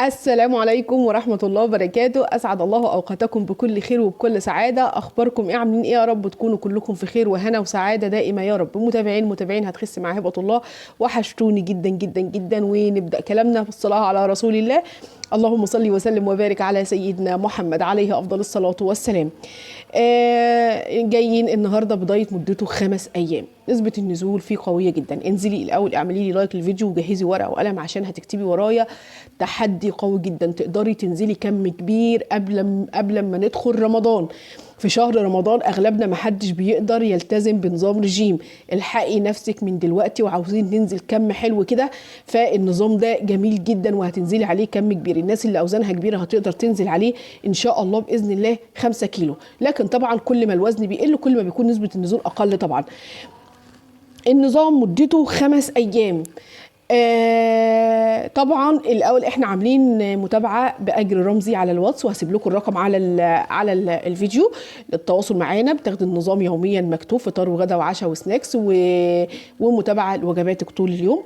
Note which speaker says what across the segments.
Speaker 1: السلام عليكم ورحمة الله وبركاته. أسعد الله أوقاتكم بكل خير وبكل سعادة. أخباركم إيه؟ عاملين إيه؟ يا رب تكونوا كلكم في خير وهنا وسعادة دائمة يا رب. متابعين هتخس مع هبة الله، وحشتوني جدا جدا جدا. ونبدأ كلامنا بالصلاة على رسول الله. اللهم صل وسلم وبارك على سيدنا محمد عليه أفضل الصلاة والسلام. جايين النهارده بدايت مدته 5 أيام. نسبة النزول فيه قوية جدا. انزلي الأول اعملي لي لايك للفيديو وجهزي ورقة وقلم عشان هتكتبي ورايا. تحدي قوي جدا، تقدري تنزلي كم كبير قبل ما ندخل رمضان. في شهر رمضان اغلبنا محدش بيقدر يلتزم بنظام رجيم. الحقي نفسك من دلوقتي، وعاوزين ننزل كم حلو كده، فالنظام ده جميل جدا وهتنزلي عليه كم كبير. الناس اللي اوزانها كبيره هتقدر تنزل عليه ان شاء الله باذن الله 5 كيلو. لكن طبعا كل ما الوزن بيقل كل ما بيكون نسبه النزول اقل. طبعا النظام مدته 5 ايام. طبعا الاول احنا عاملين متابعه باجر رمزي على الواتس، وهسيب لكم الرقم على الفيديو للتواصل معانا. بتاخد النظام يوميا مكتوب، فطار وغدا وعشاء وسناكس ومتابعه لوجباتك طول اليوم.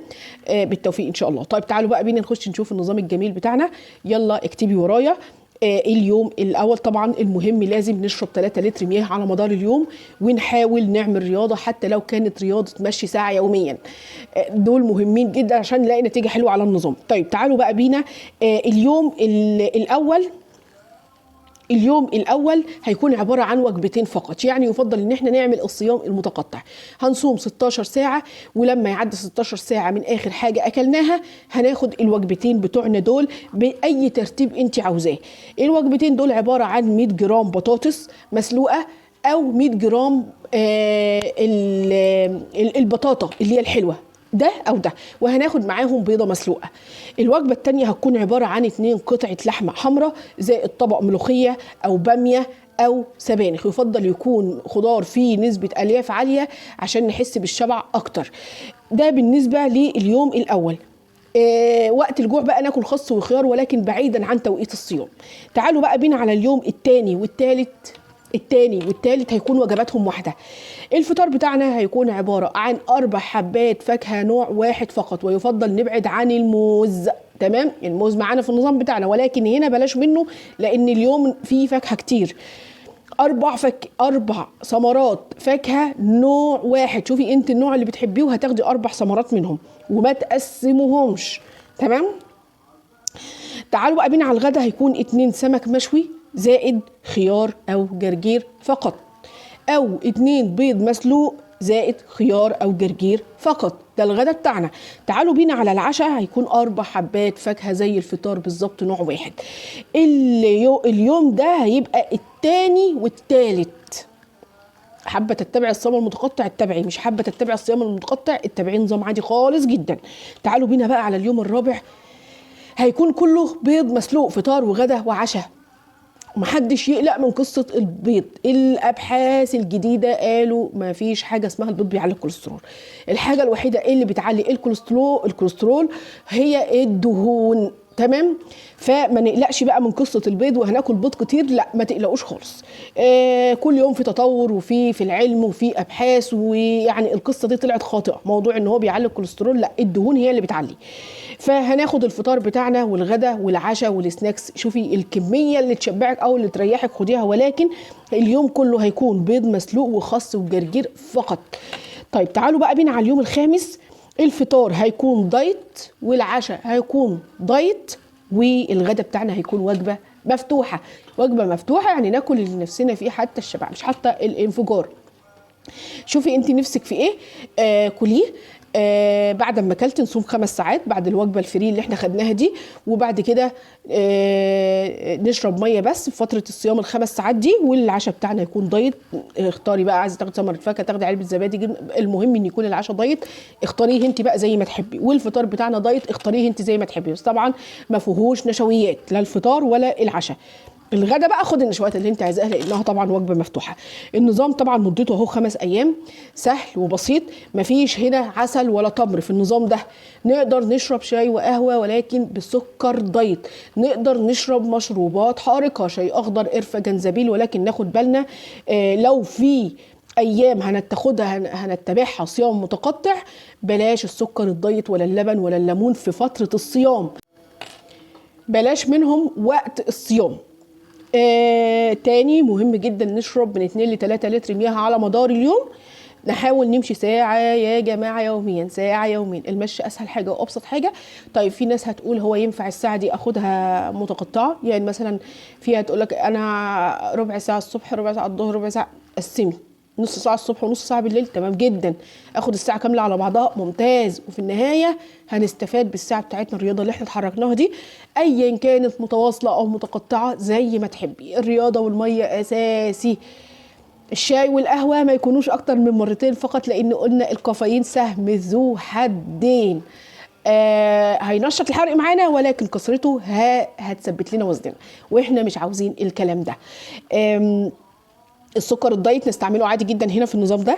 Speaker 1: بالتوفيق ان شاء الله. طيب تعالوا بقى بينا نخش نشوف النظام الجميل بتاعنا. يلا اكتبي ورايا. اليوم الاول طبعا المهم لازم نشرب 3 لتر مياه على مدار اليوم، ونحاول نعمل رياضه حتى لو كانت رياضه مشي ساعه يوميا. دول مهمين جدا عشان نلاقي نتيجه حلوه على النظام. طيب تعالوا بقى بينا. اليوم الاول هيكون عباره عن وجبتين فقط. يعني يفضل ان احنا نعمل الصيام المتقطع. هنصوم 16 ساعه، ولما يعدي 16 ساعه من اخر حاجه اكلناها هناخد الوجبتين بتوعنا دول باي ترتيب انت عاوزاه. الوجبتين دول عباره عن 100 جرام بطاطس مسلوقه، او 100 جرام البطاطا اللي هي الحلوه، ده او ده، وهناخد معاهم بيضه مسلوقه. الوجبه الثانيه هتكون عباره عن 2 قطعه لحمه حمراء زائد طبق ملوخيه او باميه او سبانخ. يفضل يكون خضار فيه نسبه الياف عاليه عشان نحس بالشبع اكتر. ده بالنسبه لليوم الاول. وقت الجوع بقى ناكل خس وخيار، ولكن بعيدا عن توقيت الصيام. تعالوا بقى بينا على اليوم الثاني والثالث هيكون وجباتهم واحده. الفطار بتاعنا هيكون عباره عن 4 حبات فاكهه نوع واحد فقط، ويفضل نبعد عن الموز. تمام، الموز معانا في النظام بتاعنا ولكن هنا بلاش منه لان اليوم فيه فاكهه كتير. 4 ثمرات فاكهه نوع واحد. شوفي انت النوع اللي بتحبيه وهتاخدي 4 ثمرات منهم وما تقسموهمش. تمام. تعالوا بقى بينا على الغدا. هيكون 2 سمك مشوي زائد خيار او جرجير فقط، او 2 بيض مسلوق زائد خيار او جرجير فقط. ده الغدا بتاعنا. تعالوا بينا على العشاء. هيكون 4 حبات فاكهه زي الفطار بالظبط نوع واحد. اليوم ده هيبقى الثاني والثالث. حابه تتبع الصيام المتقطع اتبعي، مش حابه تتبع الصيام المتقطع اتبعي نظام عادي خالص جدا. تعالوا بينا بقى على اليوم الرابع. هيكون كله بيض مسلوق، فطار وغدا وعشاء. محدش يقلق من قصة البيض. الأبحاث الجديدة قالوا ما فيش حاجة اسمها البيض بيعلي الكوليسترول. الحاجة الوحيدة اللي بتعلي الكوليسترول هي الدهون. تمام. فما نقلقش بقى من قصة البيض وهناكل بيض كتير، لا ما تقلقوش خالص. كل يوم في تطور وفي العلم وفي أبحاث، ويعني القصة دي طلعت خاطئة. موضوع ان هو بيعلي الكوليسترول، لا، الدهون هي اللي بتعلي. فهناخد الفطار بتاعنا والغدا والعشاء والسناكس. شوفي الكميه اللي تشبعك او اللي تريحك خديها، ولكن اليوم كله هيكون بيض مسلوق وخس وجرجير فقط. طيب تعالوا بقى بينا على اليوم الخامس. الفطار هيكون دايت والعشاء هيكون دايت، والغدا بتاعنا هيكون وجبه مفتوحه. وجبه مفتوحه يعني ناكل اللي نفسنا فيه حتى الشبع، مش حتى الانفجار. شوفي انت نفسك في ايه، كليه. بعد ما اكلت نصوم 5 ساعات بعد الوجبه الفري اللي احنا خدناها دي، وبعد كده نشرب ميه بس في فتره الصيام ال5 ساعات دي. والعشاء بتاعنا يكون دايت. اختاري بقى، عايزه تاخدي ثمره فاكهه، تاخدي علبه زبادي، جبنه. المهم ان يكون العشاء دايت. اختاريه انت بقى زي ما تحبي. والفطار بتاعنا دايت، اختاريه انت زي ما تحبي، بس طبعا ما فيهوش نشويات لا الفطار ولا العشاء. الغدا بقى خد النشويات اللي انت عايزاها لانها طبعا وجبه مفتوحه. النظام طبعا مدته اهو 5 ايام، سهل وبسيط. مفيش هنا عسل ولا تمر في النظام ده. نقدر نشرب شاي وقهوه ولكن بسكر دايت. نقدر نشرب مشروبات حارقه، شاي اخضر، قرفه، جنزبيل، ولكن ناخد بالنا لو في ايام هنتبعها صيام متقطع، بلاش السكر الدايت ولا اللبن ولا الليمون في فتره الصيام. بلاش منهم وقت الصيام. تاني مهم جدا نشرب من 2 ل 3 لتر مياه على مدار اليوم. نحاول نمشي ساعة يا جماعة يوميا، ساعة يوميا. المشي أسهل حاجة وأبسط حاجة. طيب في ناس هتقول هو ينفع الساعة دي أخدها متقطعة؟ يعني مثلا فيها تقولك أنا ربع ساعة الصبح، ربع ساعة الظهر، ربع ساعة. قسمي، نص ساعة الصبح ونص ساعة بالليل، تمام جدا. اخد الساعة كاملة على بعضها، ممتاز. وفي النهاية هنستفاد بالساعة بتاعتنا، الرياضة اللي احنا اتحركناها دي ايا كانت متواصلة او متقطعة زي ما تحبي. الرياضة والمية اساسي. الشاي والقهوة ما يكونوش اكتر من مرتين فقط، لان قلنا الكافيين سهم ذو حدين. هينشط الحرق معانا، ولكن كثرته هتثبت لنا وزننا، واحنا مش عاوزين الكلام ده. السكر الدايت نستعمله عادي جدا هنا في النظام ده.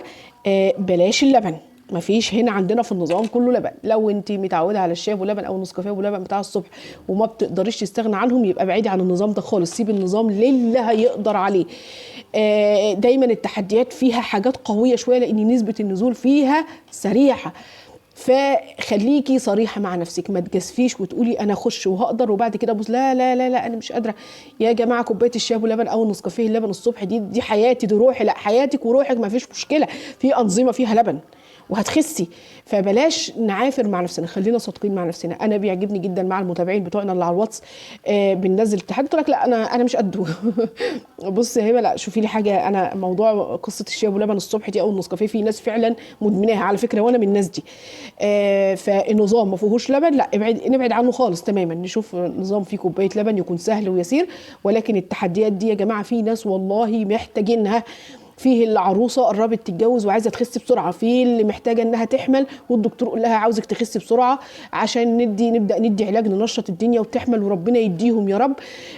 Speaker 1: بلاش اللبن، مفيش هنا عندنا في النظام كله لبن. لو انت متعوده على الشاي ولبن او النسكافيه ولبن بتاع الصبح وما بتقدريش تستغنى عنهم، يبقى بعيدي عن النظام ده خالص. سيب النظام للي هيقدر عليه. دايما التحديات فيها حاجات قويه شويه، لان نسبه النزول فيها سريعه. فخليكي صريحه مع نفسك، ما تجازفيش وتقولي انا اخش وهقدر وبعد كده ابص لا لا لا لا انا مش قادره. يا جماعه كوبايه الشاي ولبن او النسكافيه اللبن الصبح دي حياتي، دي روحي. لا، حياتك وروحك ما فيش مشكله، في انظمه فيها لبن وهتخسي. فبلاش نعافر مع نفسنا، خلينا صادقين مع نفسنا. انا بيعجبني جدا مع المتابعين بتوعنا اللي على الواتس بننزل تحدي، تقول لك لا انا مش قده. بص يا هبه، لا شوفي لي حاجه. انا موضوع قصه الشاي ولبن الصبح دي او النسكافيه، في ناس فعلا مدمناها على فكره، وانا من الناس دي. فالنظام ما فيهوش لبن، لا نبعد عنه خالص تماما. نشوف نظام فيه كوبايه لبن يكون سهل ويسير. ولكن التحديات دي يا جماعه في ناس والله محتاجينها. فيه اللي عروسه قربت تتجوز وعايزه تخس بسرعه، في اللي محتاجه انها تحمل والدكتور يقول لها عاوزك تخسي بسرعه عشان نبدا ندي علاج ننشط الدنيا وتحمل، وربنا يديهم يا رب.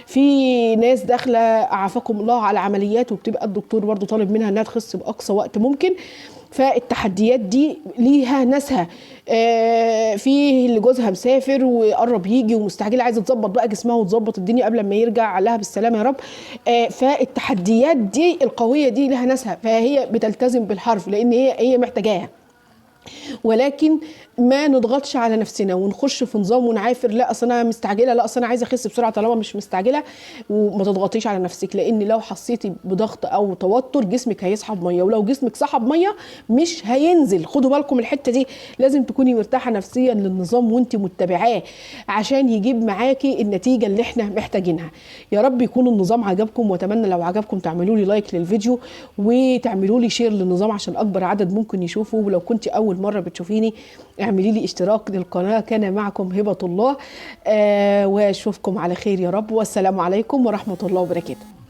Speaker 1: في ناس داخله اعافاكم الله على عمليات وبتبقى الدكتور برضو طالب منها انها تخس باقصى وقت ممكن. فالتحديات دي ليها ناسها. في اللي جوزها مسافر وقرب يجي ومستعجله عايزه تظبط بقى جسمها وتظبط الدنيا قبل ما يرجع لها بالسلامه يا رب. فالتحديات دي القويه دي لها ناسها، فهي بتلتزم بالحرف لان هي محتاجاها. ولكن ما نضغطش على نفسنا ونخش في نظام ونعافر، لا اصل انا مستعجله، لا اصل انا عايزه اخس بسرعه. طالما مش مستعجله، وما تضغطيش على نفسك، لان لو حسيتي بضغط او توتر جسمك هيسحب ميه، ولو جسمك سحب ميه مش هينزل. خدوا بالكم الحته دي، لازم تكوني مرتاحه نفسيا للنظام وانت متبعاه عشان يجيب معاكي النتيجه اللي احنا محتاجينها. يا رب يكون النظام عجبكم، واتمنى لو عجبكم تعملوا لي لايك للفيديو وتعملوا لي شير للنظام عشان اكبر عدد ممكن يشوفه. ولو كنت اول مره بتشوفيني اعملي لي اشتراك للقناه. كان معكم هبه الله، واشوفكم على خير يا رب، والسلام عليكم ورحمه الله وبركاته.